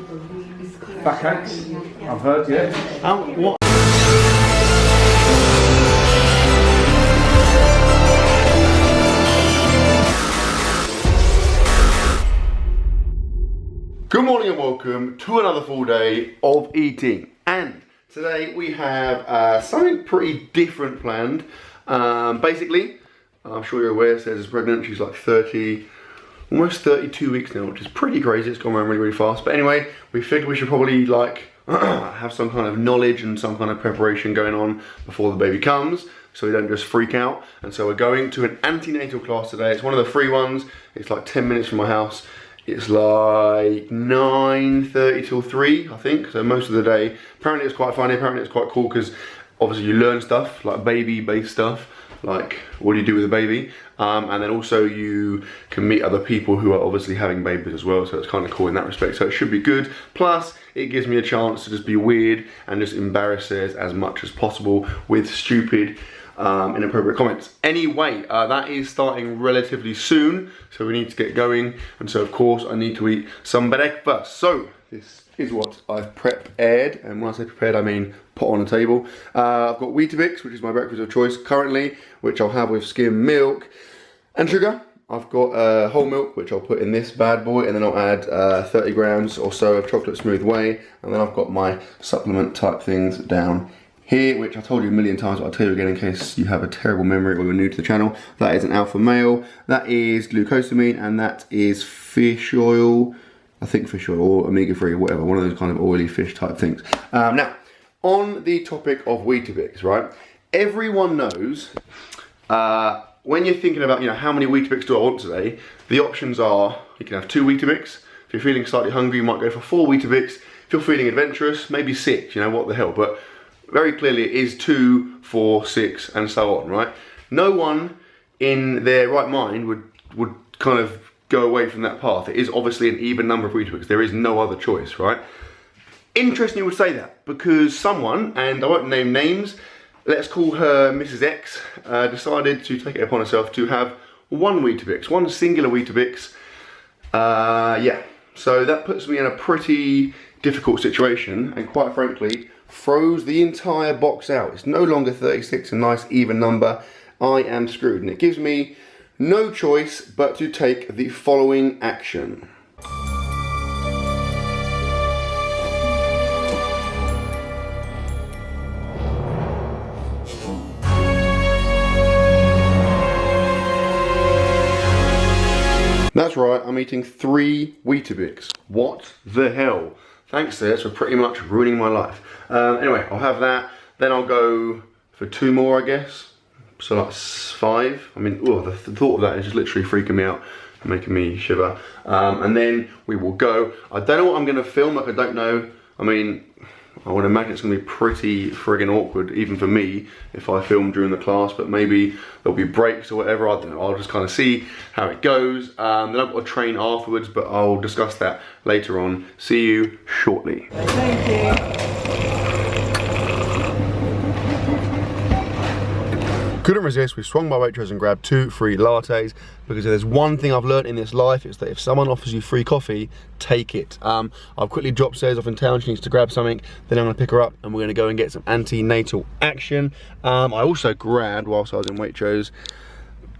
Backaches, I've heard, yeah. What? Good morning and welcome to another full day of eating. And today we have something pretty different planned. Basically, I'm sure you're aware, Sarah's pregnant. She's like 30, almost 32 weeks now, which is pretty crazy. It's gone around really, really fast. But anyway, we figured we should probably like have some kind of knowledge and some kind of preparation going on before the baby comes, so we don't just freak out. And so we're going to an antenatal class today. It's one of the free ones. It's like 10 minutes from my house. It's like 9:30 till 3, I think, so most of the day. Apparently it's quite funny, apparently it's quite cool, because obviously you learn stuff, like baby-based stuff, like what do you do with a baby, and then also you can meet other people who are obviously having babies as well, so it's kind of cool in that respect, so it should be good. Plus, it gives me a chance to just be weird and just embarrass as much as possible with stupid, inappropriate comments. Anyway, that is starting relatively soon, so we need to get going, and so of course I need to eat some breakfast. So this is what I've prepared, and when I say prepared I mean put on the table. I've got Weetabix, which is my breakfast of choice currently, which I'll have with skim milk and sugar. I've got whole milk, which I'll put in this bad boy, and then I'll add 30 grams or so of chocolate smooth whey, and then I've got my supplement type things down here, which I told you a million times, but I'll tell you again in case you have a terrible memory or you're new to the channel. That is an alpha male, that is glucosamine, and that is fish oil. I think fish oil or omega-3 or whatever, one of those kind of oily fish type things. Now, on the topic of Weetabix, right? Everyone knows, when you're thinking about, how many Weetabix do I want today, the options are, you can have 2 Weetabix. If you're feeling slightly hungry, you might go for 4 Weetabix. If you're feeling adventurous, maybe 6, what the hell. But very clearly it is 2, 4, 6, and so on, right? No one in their right mind would kind of go away from that path. It is obviously an even number of Weetabix. There is no other choice, right? Interesting you would say that, because someone, and I won't name names, let's call her Mrs. X, decided to take it upon herself to have 1 Weetabix, 1 singular Weetabix. Yeah, so that puts me in a pretty difficult situation, and quite frankly, throws the entire box out. It's no longer 36, a nice even number. I am screwed, and it gives me no choice but to take the following action. That's right, I'm eating 3 Weetabix. What the hell? Thanks Sis for pretty much ruining my life. Anyway, I'll have that, then I'll go for 2 more, I guess. So like 5. I mean, the thought of that is just literally freaking me out, making me shiver. And then we will go. I don't know what I'm gonna film, like I don't know. I mean, I would imagine it's gonna be pretty friggin' awkward, even for me, if I film during the class, but maybe there'll be breaks or whatever, I don't know. I'll just kind of see how it goes. Then I've got to train afterwards, but I'll discuss that later on. See you shortly. Thank you. Couldn't resist, we swung by Waitrose and grabbed 2 free lattes, because if there's one thing I've learned in this life, it's that if someone offers you free coffee, take it. I've quickly dropped Sarah off in town, she needs to grab something, then I'm gonna pick her up and we're gonna go and get some antenatal action. I also grabbed, whilst I was in Waitrose,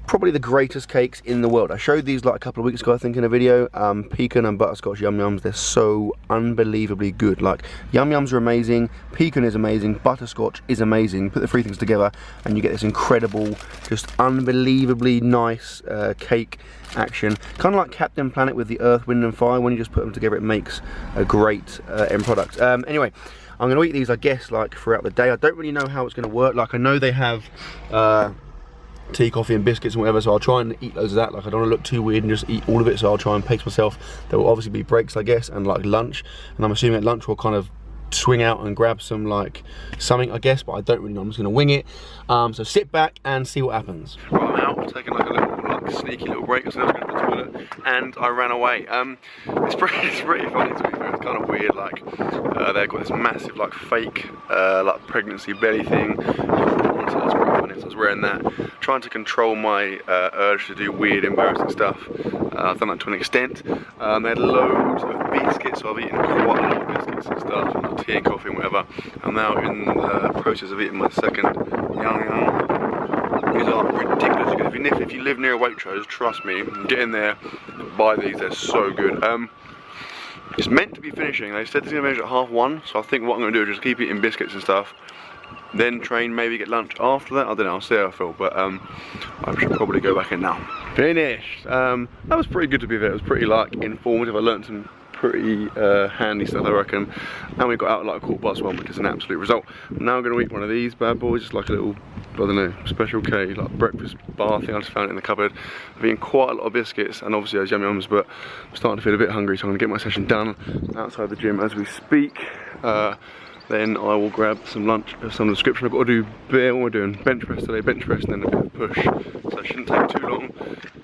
probably the greatest cakes in the world. I showed these like a couple of weeks ago, I think, in a video. Pecan and butterscotch Yum Yums, they're so unbelievably good. Like, Yum Yums are amazing, pecan is amazing, butterscotch is amazing. Put the 3 things together and you get this incredible, just unbelievably nice cake action. Kind of like Captain Planet with the Earth, Wind and Fire. When you just put them together, it makes a great end product. Anyway, I'm gonna eat these, I guess, like throughout the day. I don't really know how it's gonna work. Like, I know they have tea, coffee and biscuits and whatever, so I'll try and eat loads of that. Like, I don't want to look too weird and just eat all of it, so I'll try and pace myself. There will obviously be breaks, I guess, and like lunch, and I'm assuming at lunch we'll kind of swing out and grab some like something, I guess, but I don't really know. I'm just gonna wing it. So sit back and see what happens. Right, I'm out, taking like a little sneaky little break, so I was going to the toilet and I ran away. It's pretty funny, to be fair. It's kind of weird, like they've got this massive like fake like pregnancy belly thing. So that's pretty funny. So I was wearing that, trying to control my urge to do weird, embarrassing stuff. I've done that to an extent. They had loads of biscuits, so so I've eaten quite a lot of biscuits and stuff, and tea and coffee and whatever. I'm now in the process of eating my second Yang. These are ridiculous good. If you live near a Waitrose, trust me, get in there, buy these, they're so good. It's meant to be finishing. They said it's going to finish at 1:30, so I think what I'm going to do is just keep eating biscuits and stuff, then train, maybe get lunch after that. I don't know, I'll see how I feel, but I should probably go back in now. Finished. That was pretty good to be there. It was pretty like informative. I learned some pretty handy stuff, I reckon, and we got out like 1:15, which is an absolute result. I'm now going to eat one of these bad boys, just like a little, I don't know, Special K, like breakfast bar thing. I just found it in the cupboard. I've eaten quite a lot of biscuits and obviously those yummy but I'm starting to feel a bit hungry, so I'm going to get my session done outside the gym as we speak. Then I will grab some lunch of some description. I've got to do what we're doing, bench press today, bench press and then a bit of push, so it shouldn't take too long.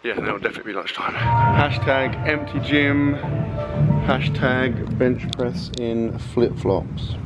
Yeah, then it'll definitely be lunchtime. Hashtag empty gym, hashtag bench press in flip-flops.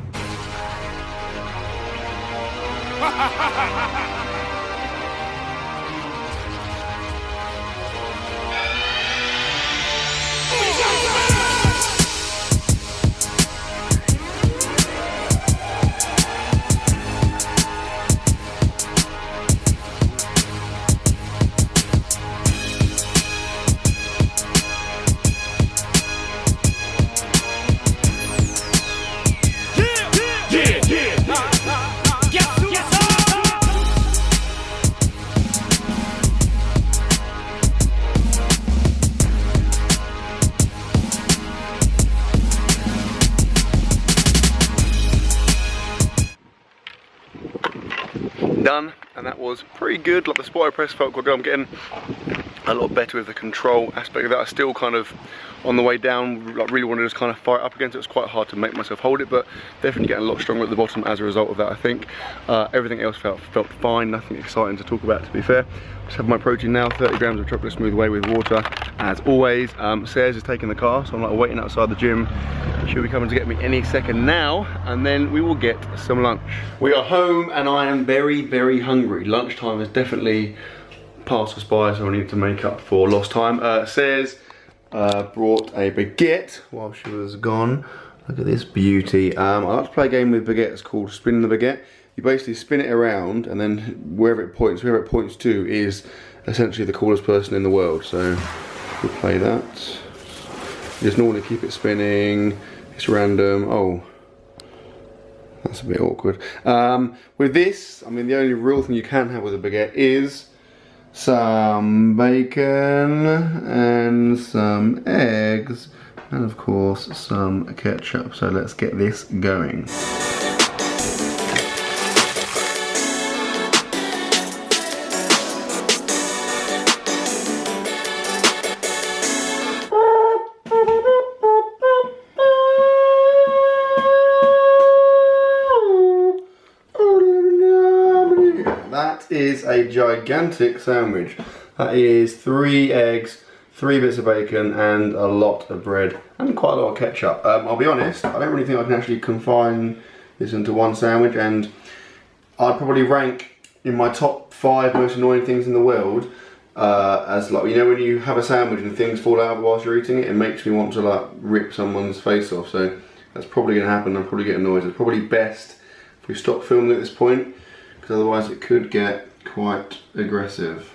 Done, and that was pretty good. Like the spotter press felt quite good. I'm getting a lot better with the control aspect of that. I still kind of on the way down, like really wanted to just kind of fight up against it. It was quite hard to make myself hold it, but definitely getting a lot stronger at the bottom as a result of that, I think. Everything else felt fine, nothing exciting to talk about, to be fair. Just have my protein now, 30 grams of chocolate smooth whey with water, as always. Sayers is taking the car, so I'm like waiting outside the gym. She'll be coming to get me any second now, and then we will get some lunch. We are home, and I am very, very hungry. Lunchtime has definitely passed us by, so I need to make up for lost time. Sayers brought a baguette while she was gone. Look at this beauty. I like to play a game with baguette. It's called spinning the baguette. You basically spin it around, and then wherever it points to is essentially the coolest person in the world. So we'll play that. You just normally keep it spinning. It's random. Oh, that's a bit awkward. With this, I mean, the only real thing you can have with a baguette is some bacon and some eggs, and of course some ketchup. So let's get this going. That is a gigantic sandwich. That is 3 eggs, 3 bits of bacon, and a lot of bread, and quite a lot of ketchup. I'll be honest, I don't really think I can actually confine this into one sandwich, and I'd probably rank in my top 5 most annoying things in the world as, like, you know, when you have a sandwich and things fall out whilst you're eating it, it makes me want to like rip someone's face off. So that's probably going to happen. I'll probably get annoyed. It's probably best if we stop filming at this point, because otherwise it could get quite aggressive.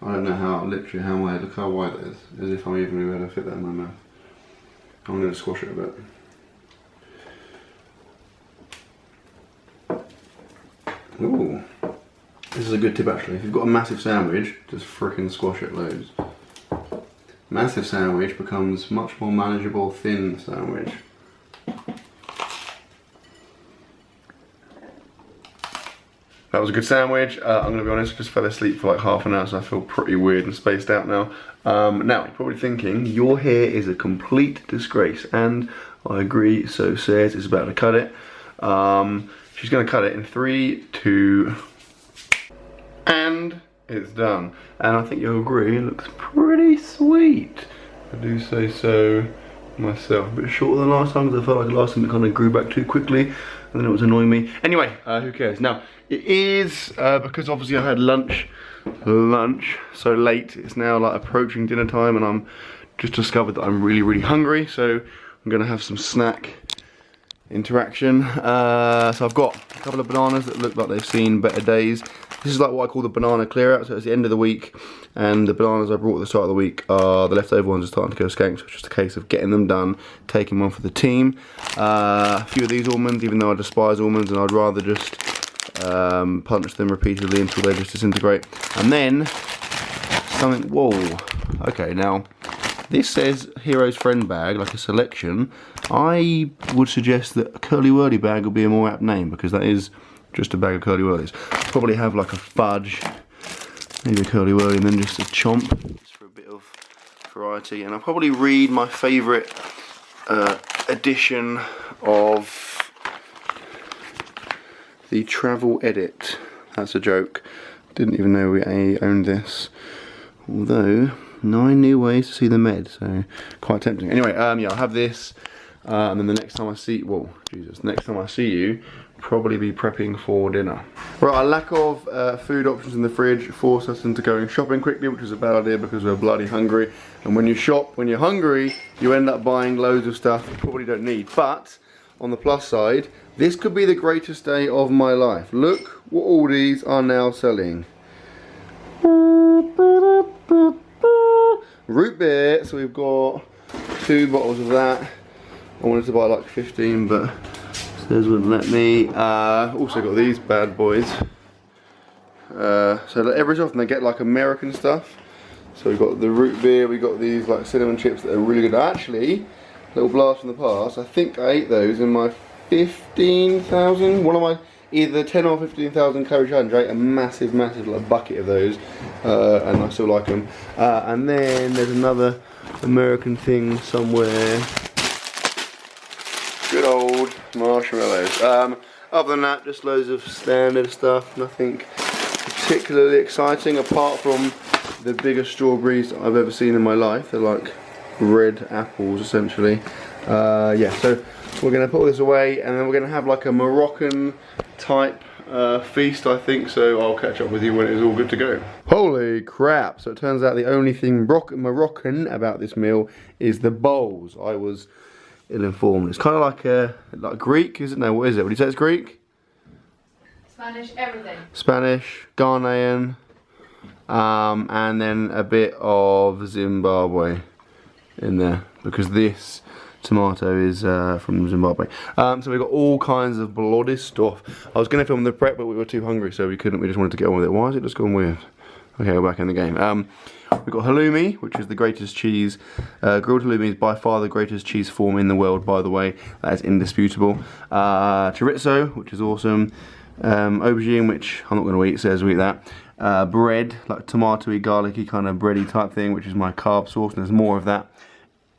I don't know how, literally how wide, look how wide that is, as if I'm even able to fit that in my mouth. I'm going to squash it a bit. Ooh, this is a good tip actually. If you've got a massive sandwich, just frickin' squash it loads. Massive sandwich becomes much more manageable thin sandwich. That was a good sandwich. I'm going to be honest, I just fell asleep for like half an hour, so I feel pretty weird and spaced out now. Now, you're probably thinking, your hair is a complete disgrace, and I agree, so Sayers is about to cut it. She's going to cut it in 3, 2, and it's done. And I think you'll agree, it looks pretty sweet. I do say so myself. A bit shorter than last time, because I felt like last time it kind of grew back too quickly, and then it was annoying me. Anyway, who cares? Now, it is, because obviously I had lunch so late, it's now like approaching dinner time, and I'm just discovered that I'm really, really hungry, so I'm gonna have some snack interaction. So I've got a couple of bananas that look like they've seen better days. This is like what I call the banana clear out, so it's the end of the week, and the bananas I brought at the start of the week are the leftover ones are starting to go skank, so it's just a case of getting them done, taking one for the team. A few of these almonds, even though I despise almonds and I'd rather just punch them repeatedly until they just disintegrate. And then something, whoa, okay, now this says Hero's Friend bag, like a selection. I would suggest that a Curly Wurly bag would be a more apt name, because that is just a bag of Curly Wurlies. Probably have like a fudge, maybe a Curly Wurly, and then just a chomp, just for a bit of variety. And I'll probably read my favourite edition of the Travel Edit. That's a joke. Didn't even know we owned this. Although, 9 new ways to see the med, so quite tempting. Anyway, yeah, I'll have this, and then the next time I see, whoa, Jesus, next time I see you, probably be prepping for dinner. Right, our lack of food options in the fridge forced us into going shopping quickly, which was a bad idea because we're bloody hungry. And when you shop, when you're hungry, you end up buying loads of stuff you probably don't need. But on the plus side, this could be the greatest day of my life. Look what all these are now selling. Root beer, so we've got 2 bottles of that. I wanted to buy like 15, but Says wouldn't let me. Also got these bad boys. So every so often they get like American stuff. So we've got the root beer, we got these like cinnamon chips that are really good. Actually, little blast from the past, I think I ate those in my 15,000, one of my either 10 or 15,000 calorie challenge. I ate a massive like bucket of those, and I still like them. And then there's another American thing somewhere. Good old marshmallows. Other than that, just loads of standard stuff, nothing particularly exciting apart from the biggest strawberries I've ever seen in my life. They're like red apples essentially. Yeah, so we're going to put all this away and then we're going to have like a Moroccan type feast, I think, so I'll catch up with you when it's all good to go. Holy crap, so it turns out the only thing Moroccan about this meal is the bowls. I was ill-informed. It's kind of like Greek, isn't it? No, what is it? Would you say it's Greek? Spanish, everything. Spanish, Ghanaian, and then a bit of Zimbabwe in there, because this tomato is from Zimbabwe. So we've got all kinds of bloody stuff. I was going to film the prep, but we were too hungry, so we couldn't. We just wanted to get on with it. Why is it just gone weird? Okay, we're back in the game. We've got halloumi, which is the greatest cheese. Grilled halloumi is by far the greatest cheese form in the world, by the way. That is indisputable. Chorizo, which is awesome. Aubergine, which I'm not going to eat, says we eat that. Bread, like tomatoey, garlicky kind of bready type thing, which is my carb source, and there's more of that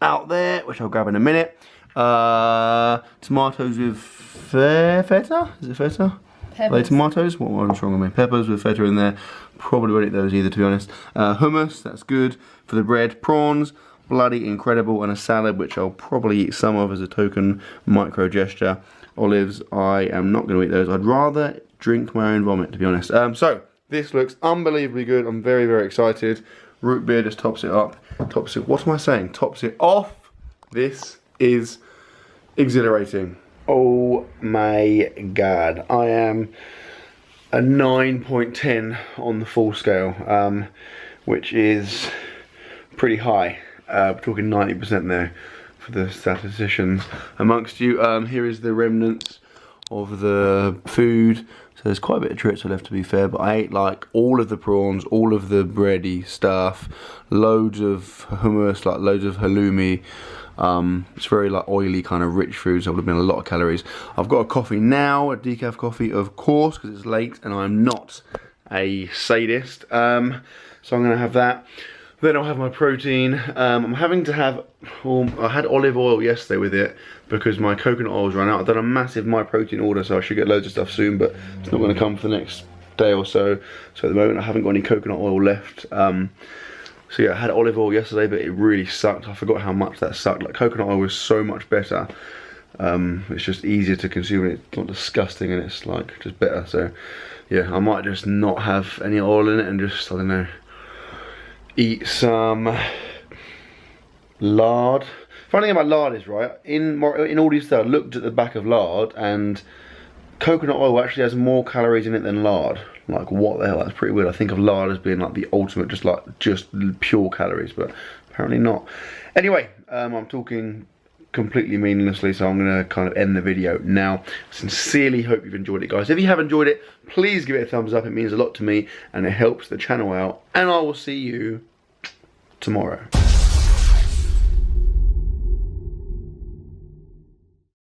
out there, which I'll grab in a minute. Tomatoes with feta? Is it feta? Peppers. Are they tomatoes? What's wrong with me? Peppers with feta in there. Probably won't eat those either, to be honest. Hummus, that's good for the bread. Prawns, bloody incredible. And a salad, which I'll probably eat some of as a token micro gesture. Olives, I am not going to eat those. I'd rather drink my own vomit, to be honest. So, this looks unbelievably good. I'm very, very excited. Root beer just tops it up. Tops it, what am I saying? Tops it off. This is exhilarating. Oh my god. I am a 9.10 on the full scale, which is pretty high. We're talking 90% there for the statisticians amongst you. Here is the remnants of the food. So there's quite a bit of chorizo left, to be fair, but I ate like all of the prawns, all of the bready stuff, loads of hummus, like loads of halloumi. It's very like oily kind of rich food, so it would have been a lot of calories. I've got a coffee now, a decaf coffee of course, because it's late and I'm not a sadist. So I'm going to have that. Then I'll have my protein. I'm having to have, well, I had olive oil yesterday with it because my coconut oil's run out. I've done a massive my protein order, so I should get loads of stuff soon, but it's not going to come for the next day or so. So at the moment I haven't got any coconut oil left. So yeah, I had olive oil yesterday, but it really sucked. I forgot how much that sucked. Like coconut oil was so much better. It's just easier to consume, and it's not disgusting, and it's like just better. So yeah, I might just not have any oil in it and just, I don't know, eat some lard. Funny thing about lard is, right, in all these stuff, I looked at the back of lard, and coconut oil actually has more calories in it than lard. Like, what the hell? That's pretty weird. I think of lard as being like the ultimate, just pure calories, but apparently not. Anyway, I'm talking completely meaninglessly, so I'm gonna kind of end the video now. Sincerely hope you've enjoyed it, guys. If you have enjoyed it, please give it a thumbs up. It means a lot to me and it helps the channel out, and I will see you tomorrow.